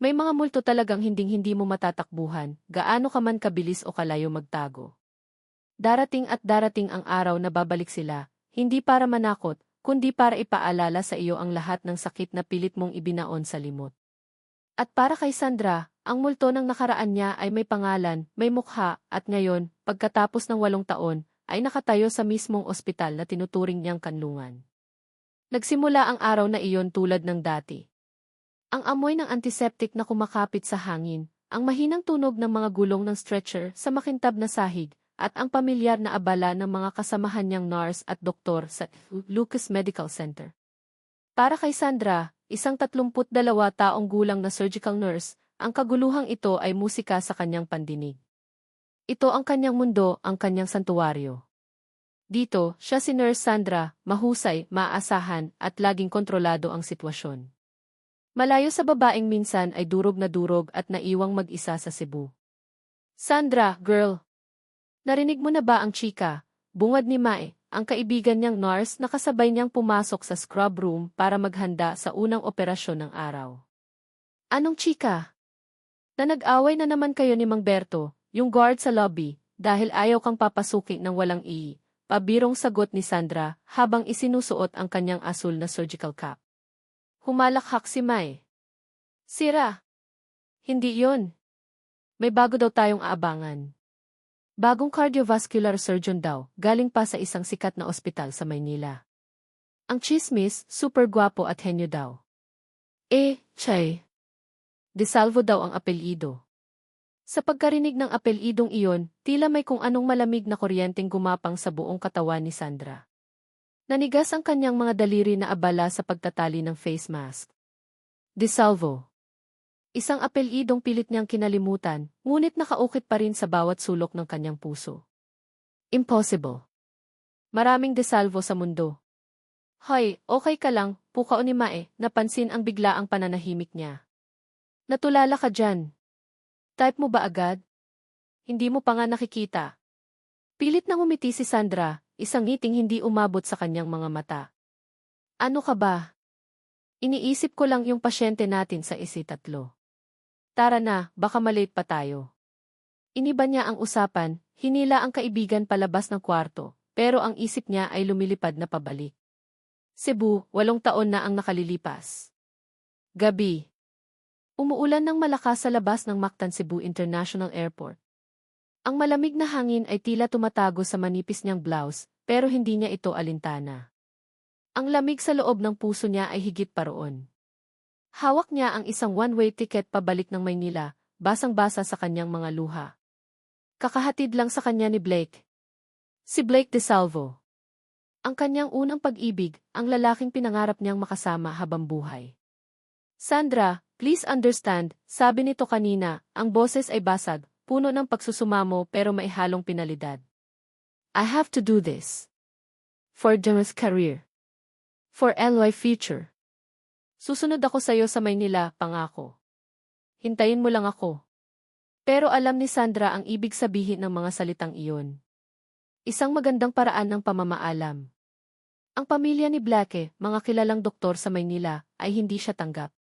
May mga multo talagang hinding-hindi mo matatakbuhan, gaano ka man kabilis o kalayo magtago. Darating at darating ang araw na babalik sila, hindi para manakot, kundi para ipaalala sa iyo ang lahat ng sakit na pilit mong ibinaon sa limot. At para kay Sandra, ang multo ng nakaraan niya ay may pangalan, may mukha, at ngayon, pagkatapos ng 8 taon, ay nakatayo sa mismong ospital na tinuturing niyang kanlungan. Nagsimula ang araw na iyon tulad ng dati. Ang amoy ng antiseptic na kumakapit sa hangin, ang mahinang tunog ng mga gulong ng stretcher sa makintab na sahig, at ang pamilyar na abala ng mga kasamahan niyang nurse at doktor sa Lucas Medical Center. Para kay Sandra, isang 32 taong gulang na surgical nurse, ang kaguluhang ito ay musika sa kanyang pandinig. Ito ang kanyang mundo, ang kanyang santuwaryo. Dito, siya si Nurse Sandra, mahusay, maaasahan, at laging kontrolado ang sitwasyon. Malayo sa babaeng minsan ay durog na durog at naiwang mag-isa sa Cebu. Sandra, girl! Narinig mo na ba ang chika? Bungad ni Mae, ang kaibigan niyang nurse na kasabay niyang pumasok sa scrub room para maghanda sa unang operasyon ng araw. Anong chika? Na nag-away na naman kayo ni Mang Berto, yung guard sa lobby, dahil ayaw kang papasukin ng walang pabirong sagot ni Sandra habang isinusuot ang kanyang asul na surgical cap. Humalakhak si Mae. Sira. Hindi yon. May bago daw tayong aabangan. Bagong cardiovascular surgeon daw, galing pa sa isang sikat na ospital sa Maynila. Ang chismis, super gwapo at henyo daw. Chay. De Salvo daw ang apelyido. Sa pagkarinig ng apelyidong iyon, tila may kung anong malamig na kuryenteng gumapang sa buong katawan ni Sandra. Nanigas ang kanyang mga daliri na abala sa pagtatali ng face mask. De Salvo. Isang apelyidong pilit niyang kinalimutan, ngunit nakaukit pa rin sa bawat sulok ng kanyang puso. Impossible. Maraming De Salvo sa mundo. Hoy, okay ka lang, pukao ni Mae, napansin ang biglaang pananahimik niya. Natulala ka dyan. Type mo ba agad? Hindi mo pa nga nakikita. Pilit nang umiti si Sandra, isang ngiting hindi umabot sa kanyang mga mata. Ano ka ba? Iniisip ko lang yung pasyente natin sa IC3. Tara na, baka malate pa tayo. Iniba niya ang usapan, hinila ang kaibigan palabas ng kwarto, pero ang isip niya ay lumilipad na pabalik. Cebu, 8 taon na ang nakalilipas. Gabi. Umuulan ng malakas sa labas ng Mactan Cebu International Airport. Ang malamig na hangin ay tila tumatago sa manipis niyang blouse, pero hindi niya ito alintana. Ang lamig sa loob ng puso niya ay higit pa roon. Hawak niya ang isang one-way ticket pabalik ng Maynila, basang-basa sa kanyang mga luha. Kakahatid lang sa kanya ni Blake. Si Blake De Salvo. Ang kanyang unang pag-ibig, ang lalaking pinangarap niyang makasama habang buhay. Sandra, please understand, sabi nito kanina, ang boses ay basag, puno ng pagsusumamo pero may halong pinalidad. I have to do this. For Jem's career. For LY future. Susunod ako sa iyo sa Maynila, pangako. Hintayin mo lang ako. Pero alam ni Sandra ang ibig sabihin ng mga salitang iyon. Isang magandang paraan ng pamamaalam. Ang pamilya ni Blake, mga kilalang doktor sa Maynila, ay hindi siya tanggap.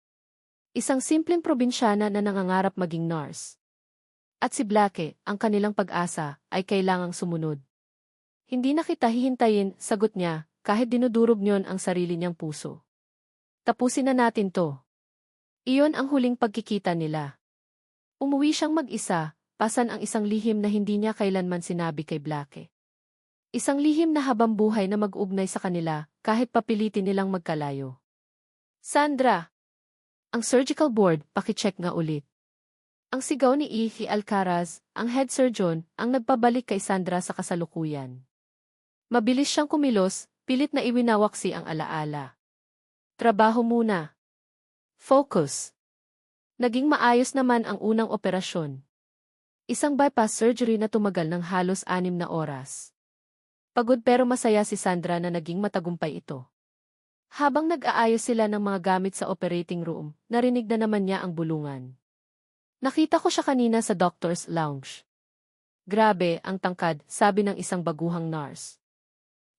Isang simpleng probinsyana na nangangarap maging nurse. At si Blake, ang kanilang pag-asa, ay kailangang sumunod. Hindi na kita hihintayin, sagot niya, kahit dinudurog niyon ang sarili niyang puso. Tapusin na natin to. Iyon ang huling pagkikita nila. Umuwi siyang mag-isa, pasan ang isang lihim na hindi niya kailanman sinabi kay Blake. Isang lihim na habang buhay na mag-ugnay sa kanila, kahit papilitin nilang magkalayo. Sandra! Ang surgical board, pakicheck nga ulit. Ang sigaw ni Ihi Alcaraz, ang head surgeon, ang nagpabalik kay Sandra sa kasalukuyan. Mabilis siyang kumilos, pilit na iwinawaksi ang alaala. Trabaho muna. Focus. Naging maayos naman ang unang operasyon. Isang bypass surgery na tumagal ng halos 6 na oras. Pagod pero masaya si Sandra na naging matagumpay ito. Habang nag-aayos sila ng mga gamit sa operating room, narinig na naman niya ang bulungan. Nakita ko siya kanina sa doctor's lounge. Grabe, ang tangkad, sabi ng isang baguhang nurse.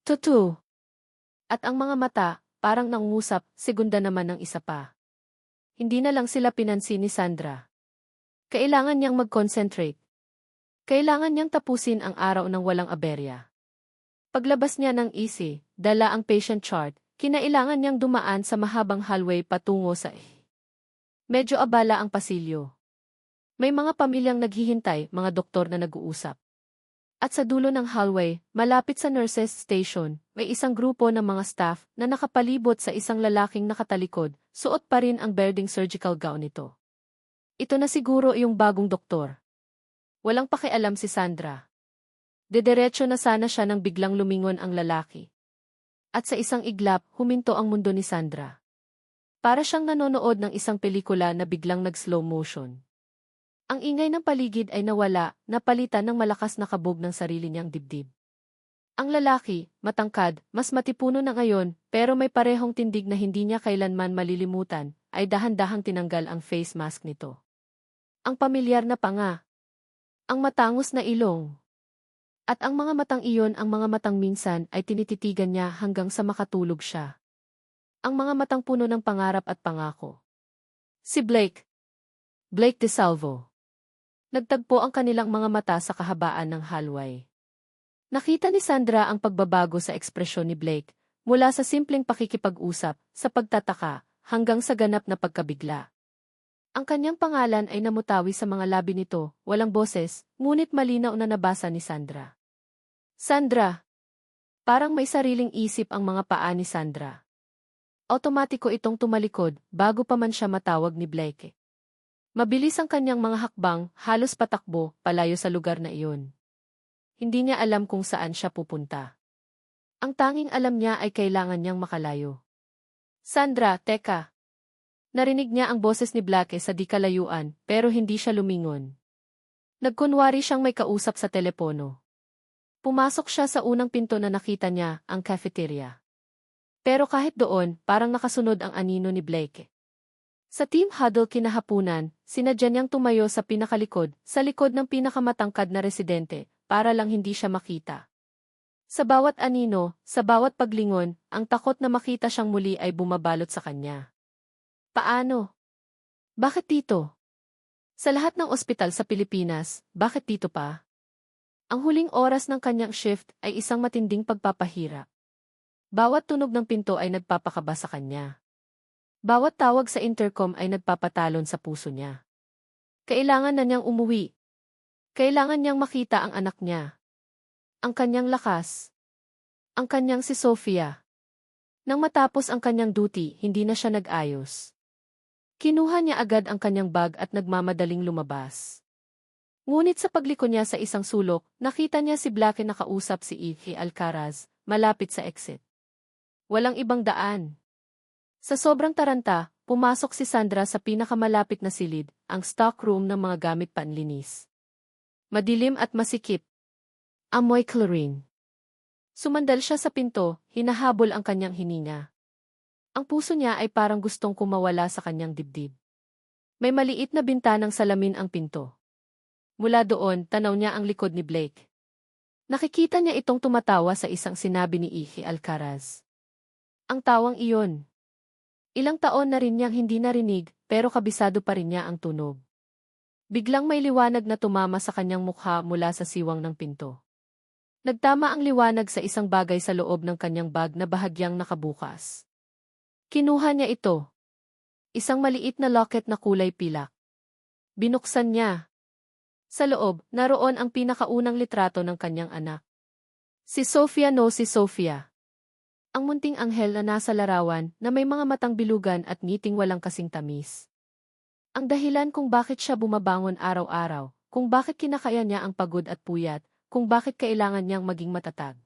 Tutu. At ang mga mata, parang nangungusap, segunda naman ng isa pa. hindi na lang sila pinansin ni Sandra. Kailangan niyang mag-concentrate. Kailangan niyang tapusin ang araw ng walang aberya. Paglabas niya ng EC, dala ang patient chart, kinailangan niyang dumaan sa mahabang hallway patungo sa Medyo abala ang pasilyo. May mga pamilyang naghihintay, mga doktor na nag-uusap. At sa dulo ng hallway, malapit sa nurses station, may isang grupo ng mga staff na nakapalibot sa isang lalaking nakatalikod, suot pa rin ang berding surgical gown nito. Ito na siguro yung bagong doktor. Walang pakialam si Sandra. Dederecho na sana siya nang biglang lumingon ang lalaki. At sa isang iglap, huminto ang mundo ni Sandra. Para siyang nanonood ng isang pelikula na biglang nag-slow motion. Ang ingay ng paligid ay nawala, napalitan ng malakas na kabog ng sarili niyang dibdib. Ang lalaki, matangkad, mas matipuno na ngayon, pero may parehong tindig na hindi niya kailanman malilimutan, ay dahan-dahang tinanggal ang face mask nito. Ang pamilyar na panga. Ang matangos na ilong. At ang mga matang iyon, ang mga matang minsan ay tinititigan niya hanggang sa makatulog siya. Ang mga matang puno ng pangarap at pangako. Si Blake. Blake DeSalvo. Nagtagpo ang kanilang mga mata sa kahabaan ng hallway. Nakita ni Sandra ang pagbabago sa ekspresyon ni Blake, mula sa simpleng pakikipag-usap, sa pagtataka, hanggang sa ganap na pagkabigla. Ang kanyang pangalan ay namutawi sa mga labi nito, walang boses, ngunit malinaw na nabasa ni Sandra. Sandra! Parang may sariling isip ang mga paa ni Sandra. Automatiko itong tumalikod, bago pa man siya matawag ni Blake. Mabilis ang kanyang mga hakbang, halos patakbo, palayo sa lugar na iyon. Hindi niya alam kung saan siya pupunta. Ang tanging alam niya ay kailangan niyang makalayo. Sandra, teka! Narinig niya ang boses ni Blake sa di kalayuan, pero hindi siya lumingon. Nagkunwari siyang may kausap sa telepono. Pumasok siya sa unang pinto na nakita niya, ang cafeteria. Pero kahit doon, parang nakasunod ang anino ni Blake. Sa team huddle kinahapunan, sinadya niyang tumayo sa pinakalikod, sa likod ng pinakamatangkad na residente, para lang hindi siya makita. Sa bawat anino, sa bawat paglingon, ang takot na makita siyang muli ay bumabalot sa kanya. Paano? Bakit dito? Sa lahat ng ospital sa Pilipinas, bakit dito pa? Ang huling oras ng kanyang shift ay isang matinding pagpapahirap. Bawat tunog ng pinto ay nagpapakaba sa kanya. Bawat tawag sa intercom ay nagpapatalon sa puso niya. Kailangan na niyang umuwi. Kailangan niyang makita ang anak niya. Ang kanyang lakas. Ang kanyang si Sofia. Nang matapos ang kanyang duty, hindi na siya nag-ayos. Kinuha niya agad ang kanyang bag at nagmamadaling lumabas. Ngunit sa pagliko niya sa isang sulok, nakita niya si Blake nakausap si Ike Alcaraz, malapit sa exit. Walang ibang daan. Sa sobrang taranta, pumasok si Sandra sa pinakamalapit na silid, ang stock room ng mga gamit panlinis. Madilim at masikip. Amoy chlorine. Sumandal siya sa pinto, hinahabol ang kanyang hininga. Ang puso niya ay parang gustong kumawala sa kanyang dibdib. May maliit na bintanang salamin ang pinto. Mula doon, tanaw niya ang likod ni Blake. Nakikita niya itong tumatawa sa isang sinabi ni Ike Alcaraz. Ang tawang iyon. Ilang taon na rin niyang hindi narinig, pero kabisado pa rin niya ang tunog. Biglang may liwanag na tumama sa kanyang mukha mula sa siwang ng pinto. Nagtama ang liwanag sa isang bagay sa loob ng kanyang bag na bahagyang nakabukas. Kinuha niya ito. Isang maliit na locket na kulay pilak. Binuksan niya. Sa loob, naroon ang pinakaunang litrato ng kanyang anak. Si Sofia. Ang munting anghel na nasa larawan na may mga matang bilugan at ngiting walang kasing tamis. Ang dahilan kung bakit siya bumabangon araw-araw, kung bakit kinakaya niya ang pagod at puyat, kung bakit kailangan niyang maging matatag.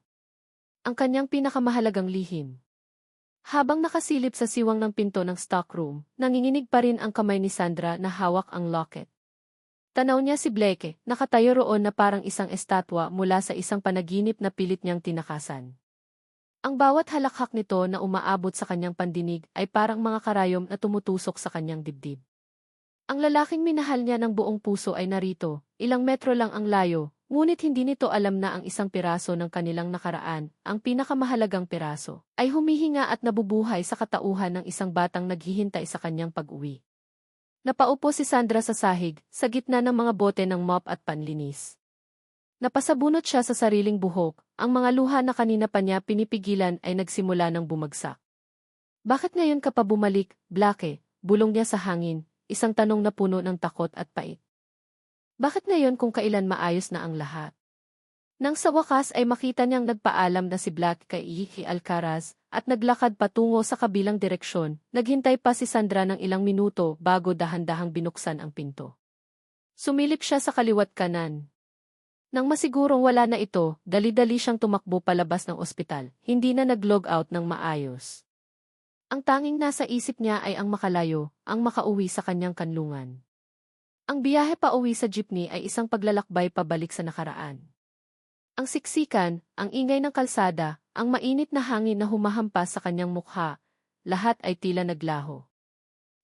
Ang kanyang pinakamahalagang lihim. Habang nakasilip sa siwang ng pinto ng stockroom, nanginginig pa rin ang kamay ni Sandra na hawak ang locket. Tanaw niya si Blake, nakatayo roon na parang isang estatwa mula sa isang panaginip na pilit niyang tinakasan. Ang bawat halakhak nito na umaabot sa kanyang pandinig ay parang mga karayom na tumutusok sa kanyang dibdib. Ang lalaking minahal niya ng buong puso ay narito, ilang metro lang ang layo, ngunit hindi nito alam na ang isang piraso ng kanilang nakaraan, ang pinakamahalagang piraso, ay humihinga at nabubuhay sa katauhan ng isang batang naghihintay sa kanyang pag-uwi. Napaupo si Sandra sa sahig, sa gitna ng mga bote ng mop at panlinis. Napasabunot siya sa sariling buhok, ang mga luha na kanina pa niya pinipigilan ay nagsimula ng bumagsak. Bakit ngayon ka pa bumalik, Blake? Bulong niya sa hangin, isang tanong na puno ng takot at pait. Bakit ngayon kung kailan maayos na ang lahat? Nang sa wakas ay makita niyang nagpaalam na si Blake kay Ihi Alcaraz at naglakad patungo sa kabilang direksyon, naghintay pa si Sandra ng ilang minuto bago dahan-dahang binuksan ang pinto. Sumilip siya sa kaliwat kanan. Nang masigurong wala na ito, dali-dali siyang tumakbo palabas ng ospital, hindi na nag-log out ng maayos. Ang tanging nasa isip niya ay ang makalayo, ang makauwi sa kanyang kanlungan. Ang biyahe pa uwi sa jeepney ay isang paglalakbay pabalik sa nakaraan. Ang siksikan, ang ingay ng kalsada, ang mainit na hangin na humahampas sa kanyang mukha, lahat ay tila naglaho.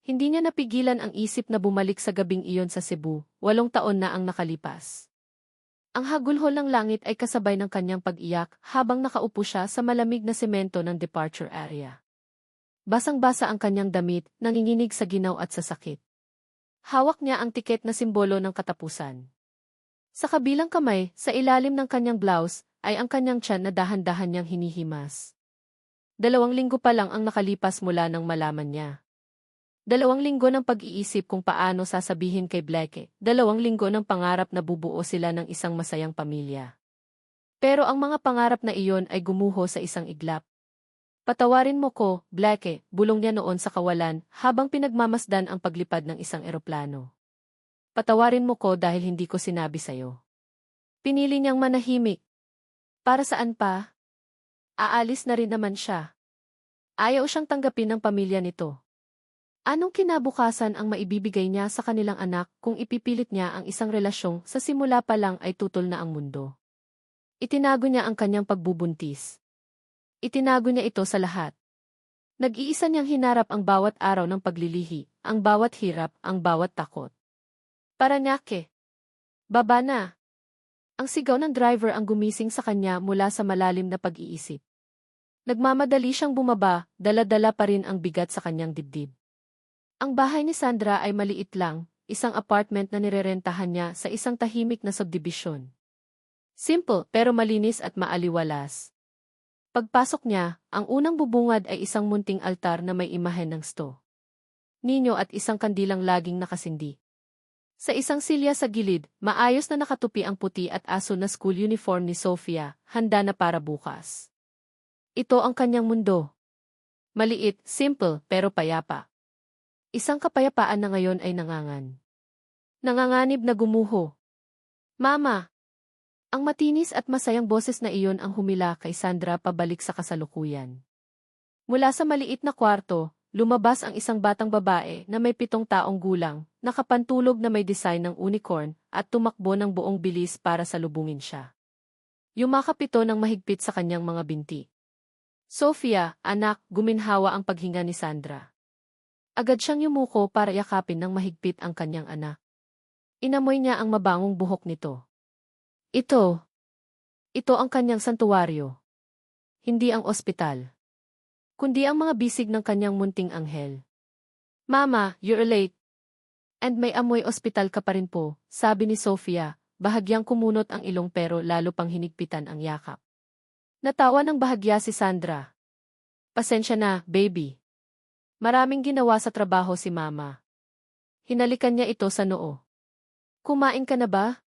Hindi niya napigilan ang isip na bumalik sa gabing iyon sa Cebu, 8 taon na ang nakalipas. Ang hagulhol ng langit ay kasabay ng kanyang pag-iyak habang nakaupo siya sa malamig na semento ng departure area. Basang-basa ang kanyang damit, nanginginig sa ginaw at sa sakit. Hawak niya ang tiket na simbolo ng katapusan. Sa kabilang kamay, sa ilalim ng kanyang blouse, ay ang kanyang tiyan na dahan-dahan niyang hinihimas. 2 linggo pa lang ang nakalipas mula nang malaman niya. 2 linggo ng pag-iisip kung paano sasabihin kay Blake, 2 linggo ng pangarap na bubuo sila ng isang masayang pamilya. Pero ang mga pangarap na iyon ay gumuho sa isang iglap. Patawarin mo ko, Blake, bulong niya noon sa kawalan habang pinagmamasdan ang paglipad ng isang eroplano. Patawarin mo ko dahil hindi ko sinabi sa'yo. Pinili niyang manahimik. Para saan pa? Aalis na rin naman siya. Ayaw siyang tanggapin ng pamilya nito. Anong kinabukasan ang maibibigay niya sa kanilang anak kung ipipilit niya ang isang relasyong sa simula pa lang ay tutol na ang mundo? Itinago niya ang kanyang pagbubuntis. Itinago niya ito sa lahat. Nag-iisa niyang hinarap ang bawat araw ng paglilihi, ang bawat hirap, ang bawat takot. Paranaque. Baba na. Ang sigaw ng driver ang gumising sa kanya mula sa malalim na pag-iisip. Nagmamadali siyang bumaba, dala-dala pa rin ang bigat sa kanyang dibdib. Ang bahay ni Sandra ay maliit lang, isang apartment na nirerentahan niya sa isang tahimik na subdivision. Simple pero malinis at maaliwalas. Pagpasok niya, ang unang bubungad ay isang munting altar na may imahen ng sto. Ninyo at isang kandilang laging nakasindi. Sa isang silya sa gilid, maayos na nakatupi ang puti at aso na school uniform ni Sofia, handa na para bukas. Ito ang kanyang mundo. Maliit, simple, pero payapa. Isang kapayapaan na ngayon ay nanganganib na gumuho. Mama! Ang matinis at masayang boses na iyon ang humila kay Sandra pabalik sa kasalukuyan. Mula sa maliit na kwarto, lumabas ang isang batang babae na may 7 taong gulang, nakapantulog na may design ng unicorn, at tumakbo ng buong bilis para salubungin siya. Yumakap ito ng mahigpit sa kanyang mga binti. Sofia, anak, guminhawa ang paghinga ni Sandra. Agad siyang yumuko para yakapin ng mahigpit ang kanyang anak. Inamoy niya ang mabangong buhok nito. Ito ang kanyang santuwaryo. Hindi ang ospital. Kundi ang mga bisig ng kanyang munting anghel. Mama, you're late. And may amoy ospital ka pa rin po, sabi ni Sofia, bahagyang kumunot ang ilong pero lalo pang hinigpitan ang yakap. Natawa ng bahagya si Sandra. Pasensya na, baby. Maraming ginawa sa trabaho si Mama. Hinalikan niya ito sa noo. Kumain ka na ba?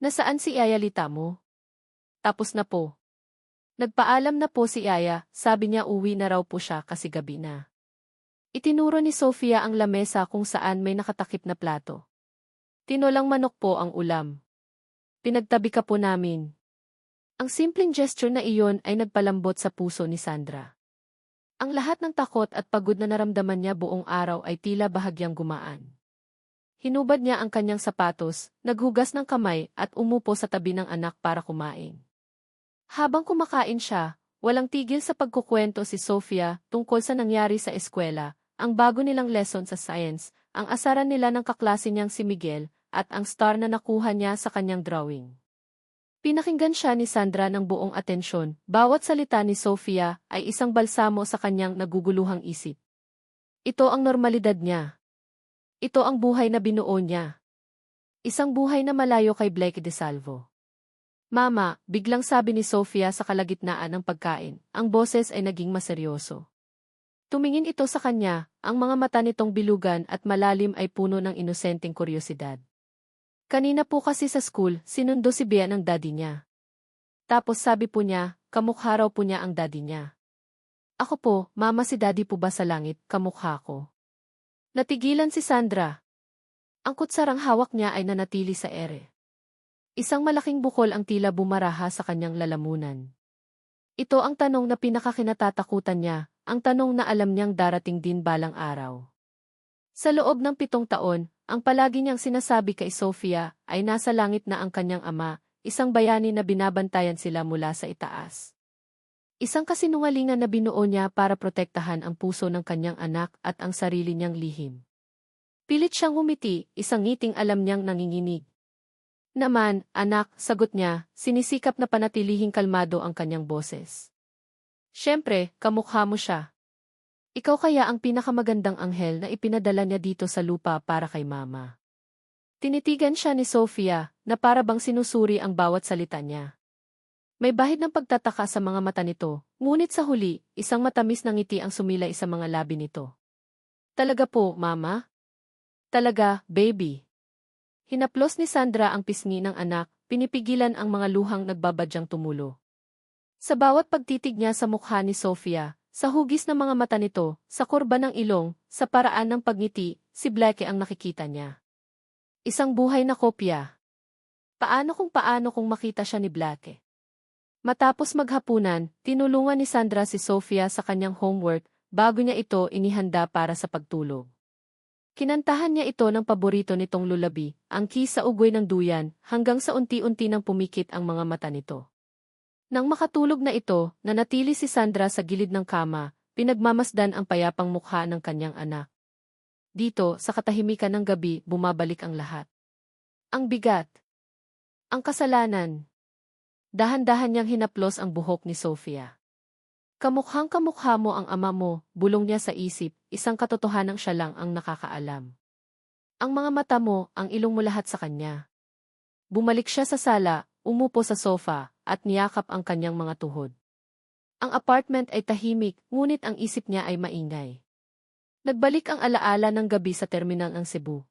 Nasaan si Yayalita mo? Tapos na po. Nagpaalam na po si Yaya, sabi niya uwi na raw po siya kasi gabi na. Itinuro ni Sofia ang lamesa kung saan may nakatakip na plato. Tinolang manok po ang ulam. Pinagtabi ka po namin. Ang simpleng gesture na iyon ay nagpalambot sa puso ni Sandra. Ang lahat ng takot at pagod na naramdaman niya buong araw ay tila bahagyang gumaan. Hinubad niya ang kanyang sapatos, naghugas ng kamay at umupo sa tabi ng anak para kumain. Habang kumakain siya, walang tigil sa pagkukwento si Sofia tungkol sa nangyari sa eskwela, ang bago nilang lesson sa science, ang asaran nila ng kaklase niyang si Miguel, at ang star na nakuha niya sa kanyang drawing. Pinakinggan siya ni Sandra ng buong atensyon, bawat salita ni Sofia ay isang balsamo sa kanyang naguguluhang isip. Ito ang normalidad niya. Ito ang buhay na binuo niya. Isang buhay na malayo kay Blake de Salvo. Mama, biglang sabi ni Sofia sa kalagitnaan ng pagkain, ang boses ay naging maseryoso. Tumingin ito sa kanya, ang mga mata nitong bilugan at malalim ay puno ng inosenteng kuryosidad. Kanina po kasi sa school, sinundo si Bea ng daddy niya. Tapos sabi po niya, kamukha raw po niya ang daddy niya. Ako po, mama si daddy po ba sa langit, kamukha ko. Natigilan si Sandra. Ang kutsarang hawak niya ay nanatili sa ere. Isang malaking bukol ang tila bumaraha sa kanyang lalamunan. Ito ang tanong na pinakakinatatakutan niya, ang tanong na alam niyang darating din balang araw. Sa loob ng 7 taon, ang palagi niyang sinasabi kay Sofia ay nasa langit na ang kanyang ama, isang bayani na binabantayan sila mula sa itaas. Isang kasinungalingan na binuo niya para protektahan ang puso ng kanyang anak at ang sarili niyang lihim. Pilit siyang humiti, isang ngiting alam niyang nanginginig. Naman, anak, sagot niya, sinisikap na panatilihing kalmado ang kanyang boses. Siyempre, kamukha mo siya. Ikaw kaya ang pinakamagandang anghel na ipinadala niya dito sa lupa para kay mama. Tinitigan siya ni Sofia, na para bang sinusuri ang bawat salita niya. May bahid ng pagtataka sa mga mata nito, ngunit sa huli, isang matamis na ngiti ang sumilay sa mga labi nito. Talaga po, mama? Talaga, baby. Hinaplos ni Sandra ang pisngi ng anak, pinipigilan ang mga luhang nagbabadyang tumulo. Sa bawat pagtitig niya sa mukha ni Sofia, sa hugis ng mga mata nito, sa kurba ng ilong, sa paraan ng pagngiti, si Blake ang nakikita niya. Isang buhay na kopya. Paano kung makita siya ni Blake? Matapos maghapunan, tinulungan ni Sandra si Sofia sa kanyang homework bago niya ito inihanda para sa pagtulog. Kinantahan niya ito ng paborito nitong lulabi, ang Kiss sa Uggoy ng Duyan, hanggang sa unti-unti nang pumikit ang mga mata nito. Nang makatulog na ito, nanatili si Sandra sa gilid ng kama, pinagmamasdan ang payapang mukha ng kanyang anak. Dito, sa katahimikan ng gabi, bumabalik ang lahat. Ang bigat. Ang kasalanan. Dahan-dahan niyang hinaplos ang buhok ni Sofia. Kamukhang-kamukha mo ang ama mo, bulong niya sa isip, isang katotohanang siya lang ang nakakaalam. Ang mga mata mo, ang ilong mo lahat sa kanya. Bumalik siya sa sala, umupo sa sofa, at niyakap ang kanyang mga tuhod. Ang apartment ay tahimik, ngunit ang isip niya ay maingay. Nagbalik ang alaala ng gabi sa terminal ng Cebu.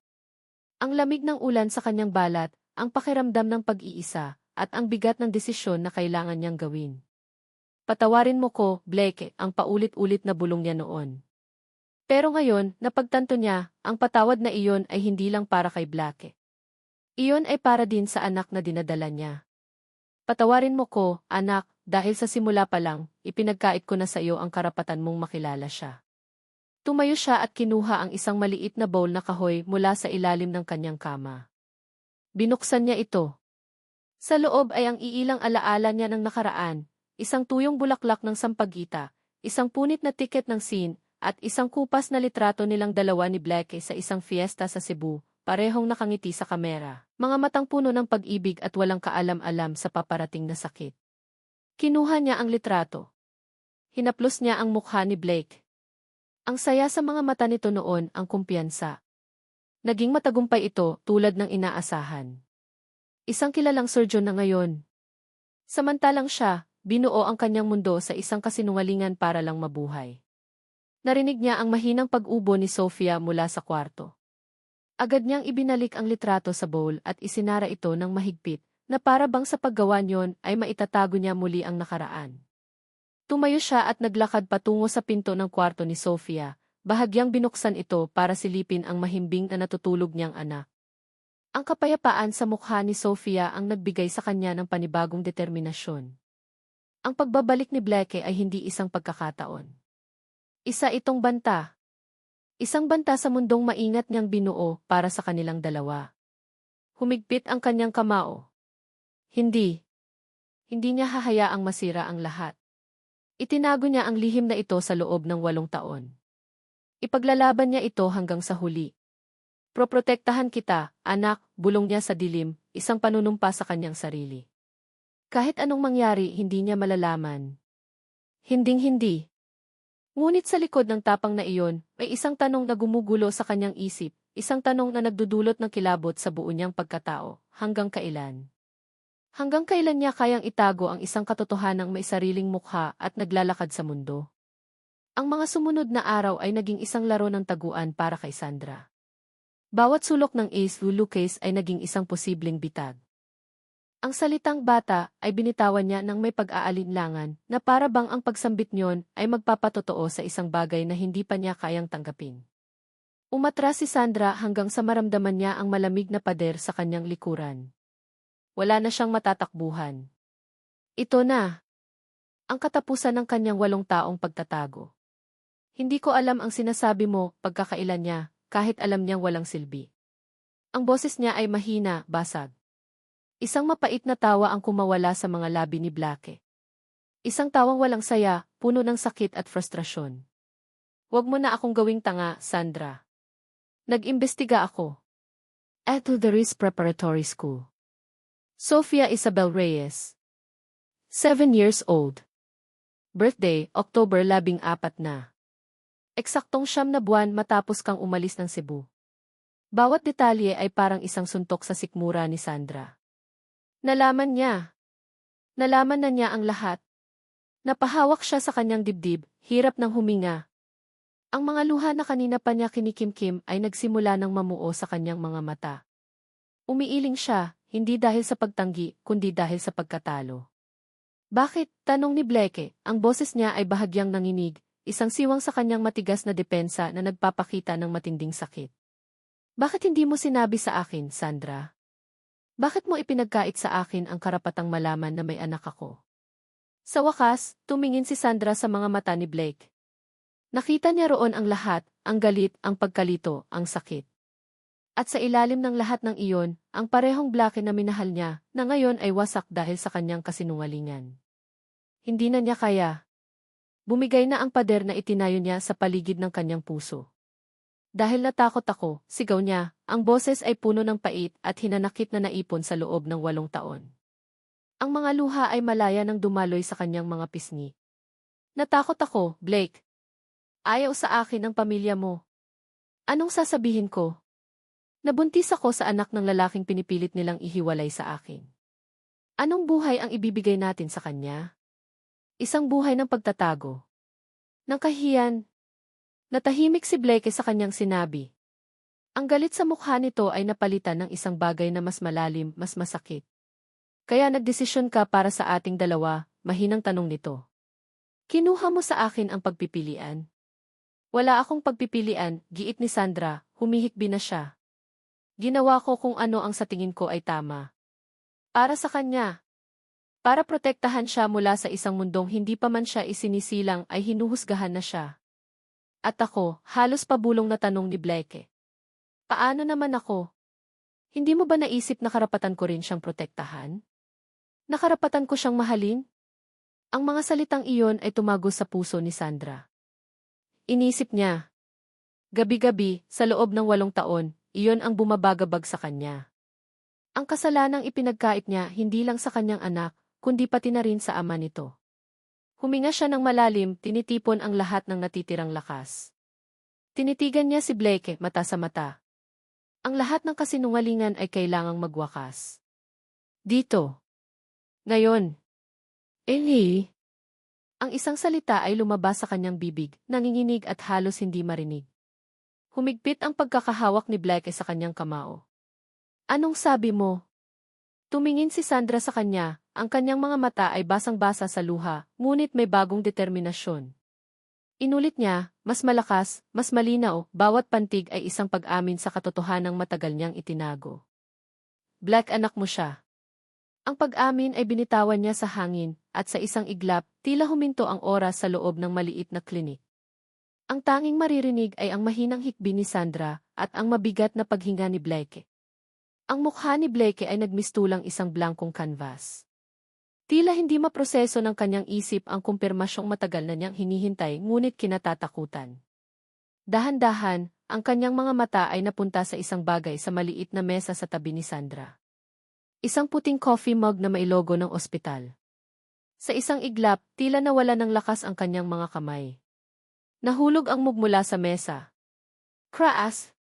Ang lamig ng ulan sa kanyang balat, ang pakiramdam ng pag-iisa, at ang bigat ng desisyon na kailangan niyang gawin. Patawarin mo ko, Blake, ang paulit-ulit na bulong niya noon. Pero ngayon, napagtanto niya, ang patawad na iyon ay hindi lang para kay Blake. Iyon ay para din sa anak na dinadala niya. Patawarin mo ko, anak, dahil sa simula pa lang, ipinagkait ko na sa iyo ang karapatan mong makilala siya. Tumayo siya at kinuha ang isang maliit na bowl na kahoy mula sa ilalim ng kanyang kama. Binuksan niya ito. Sa loob ay ang iilang alaala niya ng nakaraan, isang tuyong bulaklak ng sampagita, isang punit na tiket ng scene, at isang kupas na litrato nilang dalawa ni Blake sa isang fiesta sa Cebu, parehong nakangiti sa kamera, mga matang puno ng pag-ibig at walang kaalam-alam sa paparating na sakit. Kinuha niya ang litrato. Hinaplos niya ang mukha ni Blake. Ang saya sa mga mata nito noon, ang kumpiyansa. Naging matagumpay ito tulad ng inaasahan. Isang kilalang surgeon na ngayon. Samantalang siya, binuo ang kanyang mundo sa isang kasinungalingan para lang mabuhay. Narinig niya ang mahinang pag-ubo ni Sofia mula sa kwarto. Agad niyang ibinalik ang litrato sa bowl at isinara ito ng mahigpit, na para bang sa paggawa niyon ay maitatago niya muli ang nakaraan. Tumayo siya at naglakad patungo sa pinto ng kwarto ni Sofia, bahagyang binuksan ito para silipin ang mahimbing na natutulog niyang anak. Ang kapayapaan sa mukha ni Sofia ang nagbigay sa kanya ng panibagong determinasyon. Ang pagbabalik ni Blake ay hindi isang pagkakataon. Isa itong banta. Isang banta sa mundong maingat niyang binuo para sa kanilang dalawa. Humigpit ang kanyang kamao. Hindi. Hindi niya hahayaang masira ang lahat. Itinago niya ang lihim na ito sa loob ng 8 taon. Ipaglalaban niya ito hanggang sa huli. Proprotektahan kita, anak, bulong niya sa dilim, isang panunumpa sa kanyang sarili. Kahit anong mangyari, hindi niya malalaman. Hinding-hindi. Ngunit sa likod ng tapang na iyon, may isang tanong na gumugulo sa kanyang isip, isang tanong na nagdudulot ng kilabot sa buo niyang pagkatao, hanggang kailan? Hanggang kailan niya kayang itago ang isang katotohanang may sariling mukha at naglalakad sa mundo? Ang mga sumunod na araw ay naging isang laro ng taguan para kay Sandra. Bawat sulok ng Ace Lulu case ay naging isang posibleng bitag. Ang salitang bata ay binitawan niya ng may pag-aalinlangan na para bang ang pagsambit niyon ay magpapatotoo sa isang bagay na hindi pa niya kayang tanggapin. Umatras si Sandra hanggang sa maramdaman niya ang malamig na pader sa kanyang likuran. Wala na siyang matatakbuhan. Ito na ang katapusan ng kanyang 8 taong pagtatago. Hindi ko alam ang sinasabi mo, pagkakailan niya, kahit alam niyang walang silbi. Ang boses niya ay mahina, basag. Isang mapait na tawa ang kumawala sa mga labi ni Blake. Isang tawang walang saya, puno ng sakit at frustrasyon. Huwag mo na akong gawing tanga, Sandra. Nag-imbestiga ako. At to the Risk Preparatory School. Sofia Isabel Reyes. 7 years old. Birthday, October 14 na. Eksaktong 9 na buwan matapos kang umalis ng Cebu. Bawat detalye ay parang isang suntok sa sikmura ni Sandra. Nalaman niya. Nalaman na niya ang lahat. Napahawak siya sa kanyang dibdib, hirap ng huminga. Ang mga luha na kanina pa niya kinikimkim ay nagsimula ng mamuo sa kanyang mga mata. Umiiling siya, hindi dahil sa pagtanggi, kundi dahil sa pagkatalo. Bakit? Tanong ni Blake, ang boses niya ay bahagyang nanginig, isang siwang sa kanyang matigas na depensa na nagpapakita ng matinding sakit. Bakit hindi mo sinabi sa akin, Sandra? Bakit mo ipinagkait sa akin ang karapatang malaman na may anak ako? Sa wakas, tumingin si Sandra sa mga mata ni Blake. Nakita niya roon ang lahat, ang galit, ang pagkalito, ang sakit. At sa ilalim ng lahat ng iyon, ang parehong Blake na minahal niya, na ngayon ay wasak dahil sa kanyang kasinungalingan. Hindi na niya kaya. Bumigay na ang pader na itinayo niya sa paligid ng kanyang puso. Dahil natakot ako, sigaw niya, ang boses ay puno ng pait at hinanakit na naipon sa loob ng 8 taon. Ang mga luha ay malaya nang dumaloy sa kanyang mga pisngi. Natakot ako, Blake. Ayaw sa akin ang pamilya mo. Anong sasabihin ko? Nabuntis ako sa anak ng lalaking pinipilit nilang ihiwalay sa akin. Anong buhay ang ibibigay natin sa kanya? Isang buhay ng pagtatago. Ng kahiyan. Natahimik si Blake sa kanyang sinabi. Ang galit sa mukha nito ay napalitan ng isang bagay na mas malalim, mas masakit. Kaya nagdesisyon ka para sa ating dalawa, mahinang tanong nito. Kinuha mo sa akin ang pagpipilian. Wala akong pagpipilian, giit ni Sandra, humihikbi na siya. Ginawa ko kung ano ang sa tingin ko ay tama. Para sa kanya. Para protektahan siya mula sa isang mundong hindi pa man siya isinisilang ay hinuhusgahan na siya. At ako, halos pabulong na tanong ni Blake. Paano naman ako? Hindi mo ba naisip na karapatan ko rin siyang protektahan? Nakarapatan ko siyang mahalin? Ang mga salitang iyon ay tumagos sa puso ni Sandra. Inisip niya. Gabi-gabi, sa loob ng 8 taon, iyon ang bumabagabag sa kanya. Ang kasalanang ipinagkait niya hindi lang sa kanyang anak, kundi pati na rin sa ama nito. Huminga siya ng malalim, tinitipon ang lahat ng natitirang lakas. Tinitigan niya si Blake, mata sa mata. Ang lahat ng kasinungalingan ay kailangang magwakas. Dito. Ngayon. Eli. Ang isang salita ay lumabas sa kanyang bibig, nanginginig at halos hindi marinig. Humigpit ang pagkakahawak ni Blake sa kanyang kamao. Anong sabi mo? Tumingin si Sandra sa kanya. Ang kanyang mga mata ay basang-basa sa luha, ngunit may bagong determinasyon. Inulit niya, mas malakas, mas malinaw, bawat pantig ay isang pag-amin sa katotohanang matagal niyang itinago. Black, anak mo siya. Ang pag-amin ay binitawan niya sa hangin, at sa isang iglap, tila huminto ang oras sa loob ng maliit na klinik. Ang tanging maririnig ay ang mahinang hikbi ni Sandra, at ang mabigat na paghinga ni Blake. Ang mukha ni Blake ay nagmistulang isang blankong canvas. Tila hindi maproseso ng kanyang isip ang kumpirmasyong matagal na niyang hinihintay ngunit kinatatakutan. Dahan-dahan, ang kanyang mga mata ay napunta sa isang bagay sa maliit na mesa sa tabi ni Sandra. Isang puting coffee mug na may logo ng ospital. Sa isang iglap, tila nawala ng lakas ang kanyang mga kamay. Nahulog ang mug mula sa mesa. Crash!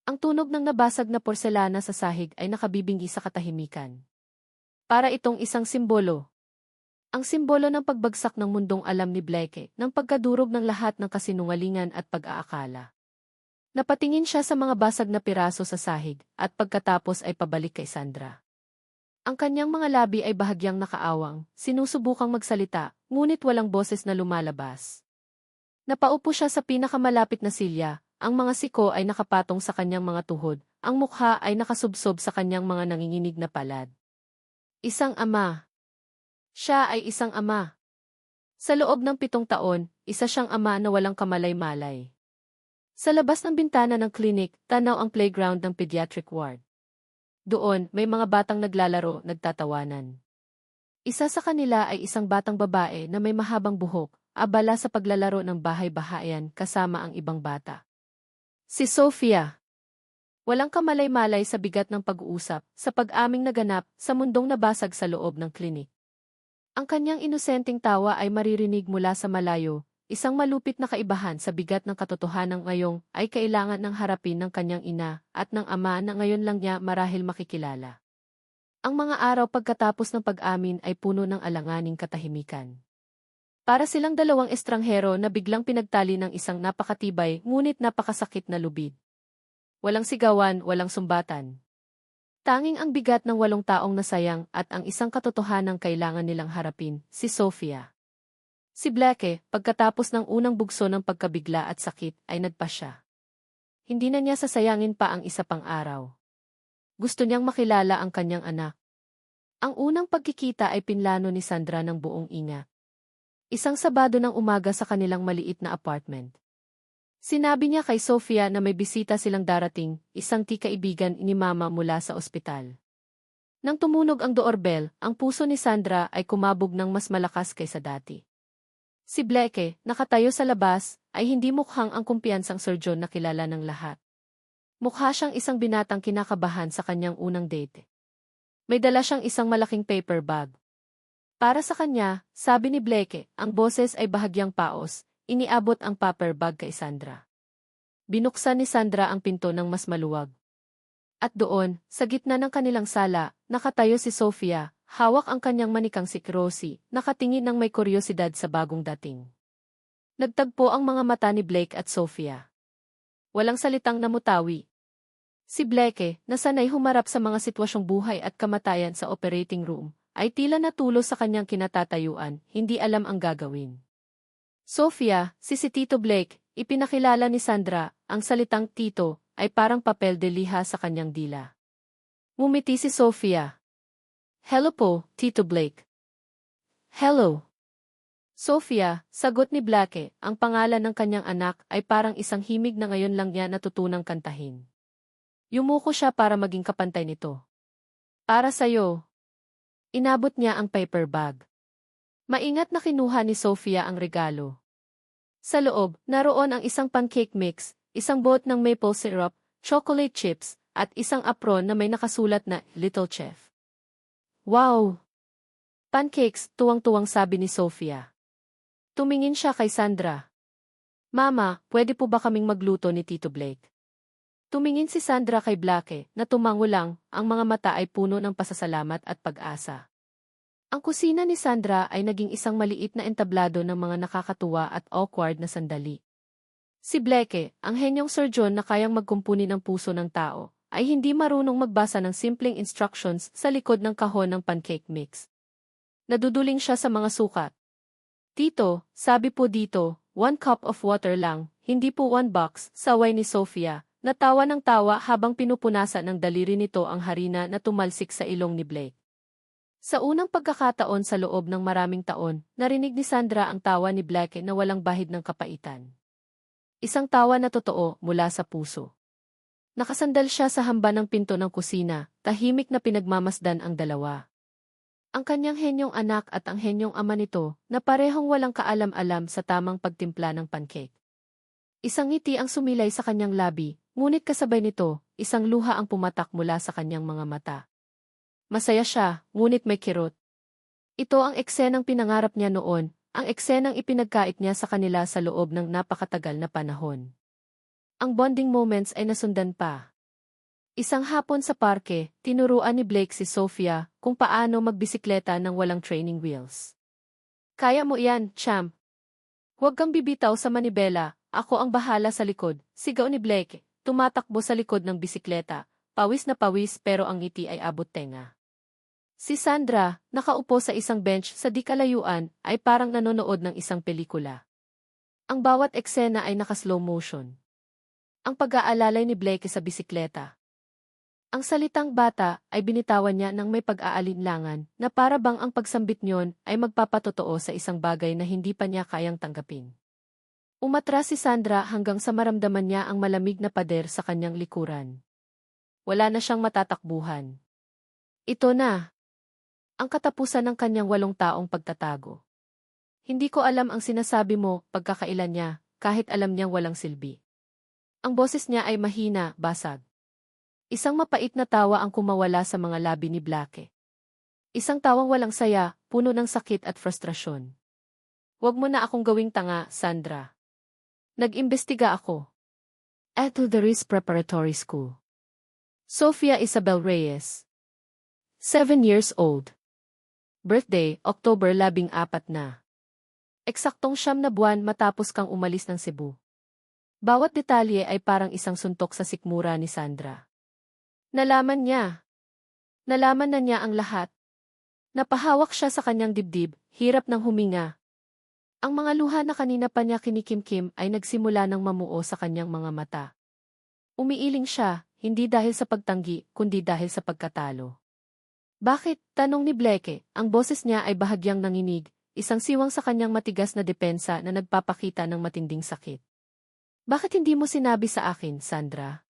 Ang tunog ng nabasag na porselana sa sahig ay nakabibinggi sa katahimikan. Para itong isang simbolo. Ang simbolo ng pagbagsak ng mundong alam ni Blake, ng pagkadurog ng lahat ng kasinungalingan at pag-aakala. Napatingin siya sa mga basag na piraso sa sahig, at pagkatapos ay pabalik kay Sandra. Ang kanyang mga labi ay bahagyang nakaawang, sinusubukang magsalita, ngunit walang boses na lumalabas. Napaupo siya sa pinakamalapit na silya, ang mga siko ay nakapatong sa kanyang mga tuhod, ang mukha ay nakasubsob sa kanyang mga nanginginig na palad. Isang ama. Siya ay isang ama. Sa loob ng 7 taon, isa siyang ama na walang kamalay-malay. Sa labas ng bintana ng klinik, tanaw ang playground ng pediatric ward. Doon, may mga batang naglalaro, nagtatawanan. Isa sa kanila ay isang batang babae na may mahabang buhok, abala sa paglalaro ng bahay-bahayan kasama ang ibang bata. Si Sofia. Walang kamalay-malay sa bigat ng pag-uusap, sa pag-aming naganap sa mundong nabasag sa loob ng klinik. Ang kanyang inosenteng tawa ay maririnig mula sa malayo, isang malupit na kaibahan sa bigat ng katotohanan ngayong ay kailangan ng harapin ng kanyang ina at ng ama na ngayon lang niya marahil makikilala. Ang mga araw pagkatapos ng pag-amin ay puno ng alanganing katahimikan. Para silang dalawang estranghero na biglang pinagtali ng isang napakatibay ngunit napakasakit na lubid. Walang sigawan, walang sumbatan. Tanging ang bigat ng 8 taong nasayang at ang isang katotohanang kailangan nilang harapin, si Sofia. Si Blake, pagkatapos ng unang bugso ng pagkabigla at sakit, ay nagpasya. Hindi na niya sasayangin pa ang isa pang araw. Gusto niyang makilala ang kanyang anak. Ang unang pagkikita ay pinlano ni Sandra ng buong ingat. Isang Sabado ng umaga sa kanilang maliit na apartment. Sinabi niya kay Sofia na may bisita silang darating, isang kaibigan ni Mama mula sa ospital. Nang tumunog ang doorbell, ang puso ni Sandra ay kumabog ng mas malakas kaysa dati. Si Blake, nakatayo sa labas, ay hindi mukhang ang kumpiyansang surgeon na kilala ng lahat. Mukha siyang isang binatang kinakabahan sa kanyang unang date. May dala siyang isang malaking paper bag. Para sa kanya, sabi ni Blake, ang boses ay bahagyang paos, iniabot ang paper bag kay Sandra. Binuksan ni Sandra ang pinto ng mas maluwag. At doon, sa gitna ng kanilang sala, nakatayo si Sofia, hawak ang kanyang manikang si Rosie, nakatingin ng may kuryosidad sa bagong dating. Nagtagpo ang mga mata ni Blake at Sofia. Walang salitang namutawi. Si Blake, na sanay humarap sa mga sitwasyong buhay at kamatayan sa operating room, ay tila natulo sa kanyang kinatatayuan, hindi alam ang gagawin. Sofia, si Tito Blake, ipinakilala ni Sandra, ang salitang tito, ay parang papel de liha sa kanyang dila. Ngumiti si Sofia. Hello po, Tito Blake. Hello. Sofia, sagot ni Blake, ang pangalan ng kanyang anak ay parang isang himig na ngayon lang niya natutunang kantahin. Yumuko siya para maging kapantay nito. Para sa'yo. Inabot niya ang paper bag. Maingat na kinuha ni Sofia ang regalo. Sa loob, naroon ang isang pancake mix, isang boat ng maple syrup, chocolate chips, at isang apron na may nakasulat na Little Chef. Wow! Pancakes, tuwang-tuwang sabi ni Sofia. Tumingin siya kay Sandra. Mama, pwede po ba kaming magluto ni Tito Blake? Tumingin si Sandra kay Blake, na tumango lang, ang mga mata ay puno ng pasasalamat at pag-asa. Ang kusina ni Sandra ay naging isang maliit na entablado ng mga nakakatuwa at awkward na sandali. Si Blake, ang henyong surgeon na kayang magkumpuni ng puso ng tao, ay hindi marunong magbasa ng simpleng instructions sa likod ng kahon ng pancake mix. Naduduling siya sa mga sukat. Tito, sabi po dito, 1 cup of water lang, hindi po 1 box, saway ni Sofia, natawa ng tawa habang pinupunasan ng daliri nito ang harina na tumalsik sa ilong ni Blake. Sa unang pagkakataon sa loob ng maraming taon, narinig ni Sandra ang tawa ni Blake na walang bahid ng kapaitan. Isang tawa na totoo mula sa puso. Nakasandal siya sa hamba ng pinto ng kusina, tahimik na pinagmamasdan ang dalawa. Ang kanyang henyong anak at ang henyong ama nito, na parehong walang kaalam-alam sa tamang pagtimpla ng pancake. Isang ngiti ang sumilay sa kanyang labi, ngunit kasabay nito, isang luha ang pumatak mula sa kanyang mga mata. Masaya siya, ngunit may kirot. Ito ang eksenang pinangarap niya noon, ang eksenang ipinagkait niya sa kanila sa loob ng napakatagal na panahon. Ang bonding moments ay nasundan pa. Isang hapon sa parke, tinuruan ni Blake si Sophia kung paano magbisikleta ng walang training wheels. Kaya mo yan, champ. Huwag kang bibitaw sa manibela, ako ang bahala sa likod, sigaw ni Blake, tumatakbo sa likod ng bisikleta, pawis na pawis pero ang ngiti ay abot tenga. Si Sandra, nakaupo sa isang bench sa di kalayuan, ay parang nanonood ng isang pelikula. Ang bawat eksena ay naka-slow motion. Ang pag-aalalay ni Blake sa bisikleta. Ang salitang bata ay binitawan niya ng may pag-aalinlangan na para bang ang pagsambit niyon ay magpapatotoo sa isang bagay na hindi pa niya kayang tanggapin. Umatras si Sandra hanggang sa maramdaman niya ang malamig na pader sa kanyang likuran. Wala na siyang matatakbuhan. Ito na ang katapusan ng kanyang 8 taong pagtatago. Hindi ko alam ang sinasabi mo, pagkakailan niya, kahit alam niyang walang silbi. Ang boses niya ay mahina, basag. Isang mapait na tawa ang kumawala sa mga labi ni Blake. Isang tawang walang saya, puno ng sakit at frustrasyon. Huwag mo na akong gawing tanga, Sandra. Nag-imbestiga ako. At to the Riz Preparatory School. Sophia Isabel Reyes. 7 years old. Birthday, October 14 na. Eksaktong 9 na buwan matapos kang umalis ng Cebu. Bawat detalye ay parang isang suntok sa sikmura ni Sandra. Nalaman niya. Nalaman na niya ang lahat. Napahawak siya sa kanyang dibdib, hirap ng huminga. Ang mga luha na kanina pa niya kinikimkim ay nagsimula ng mamuo sa kanyang mga mata. Umiiling siya, hindi dahil sa pagtanggi, kundi dahil sa pagkatalo. Bakit? Tanong ni Blake, ang boses niya ay bahagyang nanginig, isang siwang sa kanyang matigas na depensa na nagpapakita ng matinding sakit. Bakit hindi mo sinabi sa akin, Sandra?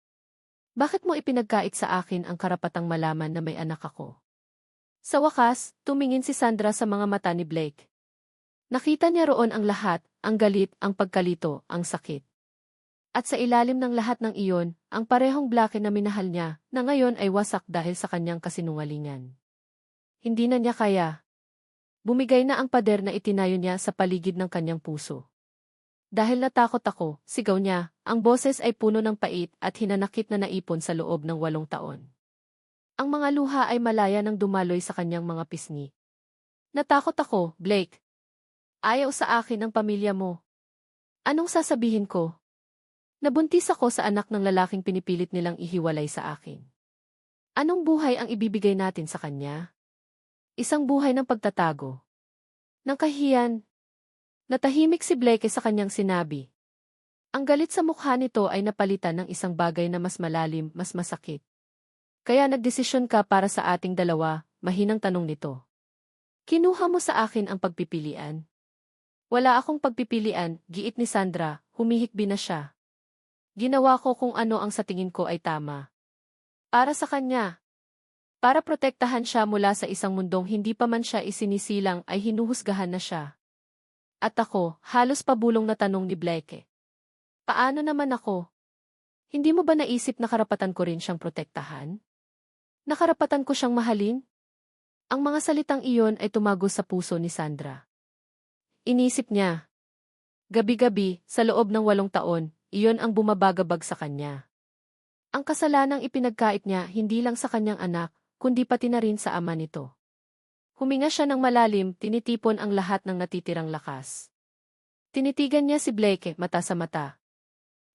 Bakit mo ipinagkait sa akin ang karapatang malaman na may anak ako? Sa wakas, tumingin si Sandra sa mga mata ni Blake. Nakita niya roon ang lahat, ang galit, ang pagkalito, ang sakit. At sa ilalim ng lahat ng iyon, ang parehong Blake na minahal niya, na ngayon ay wasak dahil sa kanyang kasinungalingan. Hindi na niya kaya. Bumigay na ang pader na itinayo niya sa paligid ng kanyang puso. Dahil natakot ako, sigaw niya, ang boses ay puno ng pait at hinanakit na naipon sa loob ng 8 taon. Ang mga luha ay malaya nang dumaloy sa kanyang mga pisngi. Natakot ako, Blake. Ayaw sa akin ang pamilya mo. Anong sasabihin ko? Nabuntis ako sa anak ng lalaking pinipilit nilang ihiwalay sa akin. Anong buhay ang ibibigay natin sa kanya? Isang buhay ng pagtatago. Ng kahiyan. Natahimik si Blake sa kanyang sinabi. Ang galit sa mukha nito ay napalitan ng isang bagay na mas malalim, mas masakit. Kaya nagdesisyon ka para sa ating dalawa, mahinang tanong nito. Kinuha mo sa akin ang pagpipilian. Wala akong pagpipilian, giit ni Sandra, humihikbi na siya. Ginawa ko kung ano ang sa tingin ko ay tama. Para sa kanya. Para protektahan siya mula sa isang mundong hindi pa man siya isinisilang ay hinuhusgahan na siya. At ako, halos pabulong na tanong ni Blake. Paano naman ako? Hindi mo ba naisip na karapatan ko rin siyang protektahan? Nakarapatan ko siyang mahalin? Ang mga salitang iyon ay tumagos sa puso ni Sandra. Inisip niya. Gabi-gabi, sa loob ng 8 taon, iyon ang bumabagabag sa kanya. Ang kasalanang ipinagkait niya hindi lang sa kanyang anak, kundi pati na rin sa ama nito. Huminga siya ng malalim, tinitipon ang lahat ng natitirang lakas. Tinitigan niya si Blake, mata sa mata.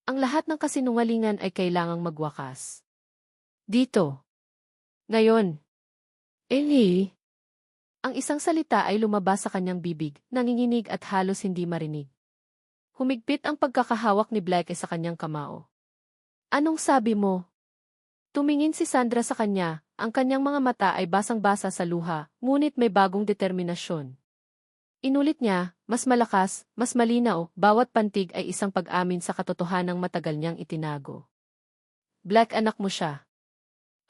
Ang lahat ng kasinungalingan ay kailangang magwakas. Dito. Ngayon. Eli. Ang isang salita ay lumabas sa kanyang bibig, nanginginig at halos hindi marinig. Humigpit ang pagkakahawak ni Blake sa kanyang kamao. Anong sabi mo? Tumingin si Sandra sa kanya. Ang kanyang mga mata ay basang-basa sa luha, ngunit may bagong determinasyon. Inulit niya, mas malakas, mas malinaw, bawat pantig ay isang pag-amin sa katotohanang matagal niyang itinago. Black, anak mo siya.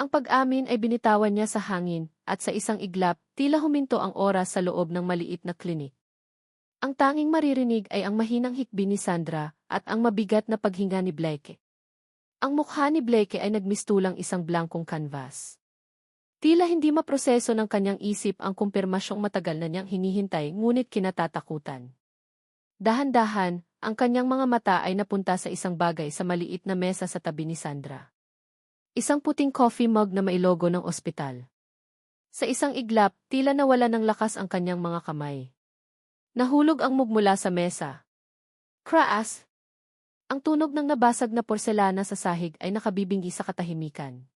Ang pag-amin ay binitawan niya sa hangin, at sa isang iglap, tila huminto ang oras sa loob ng maliit na klinik. Ang tanging maririnig ay ang mahinang hikbi ni Sandra, at ang mabigat na paghinga ni Blake. Ang mukha ni Blake ay nagmistulang isang blankong canvas. Tila hindi maproseso ng kanyang isip ang kumpirmasyong matagal na niyang hinihintay ngunit kinatatakutan. Dahan-dahan, ang kanyang mga mata ay napunta sa isang bagay sa maliit na mesa sa tabi ni Sandra. Isang puting coffee mug na may logo ng ospital. Sa isang iglap, tila nawala ng lakas ang kanyang mga kamay. Nahulog ang mug mula sa mesa. Craas! Ang tunog ng nabasag na porselana sa sahig ay nakabibinggi sa katahimikan.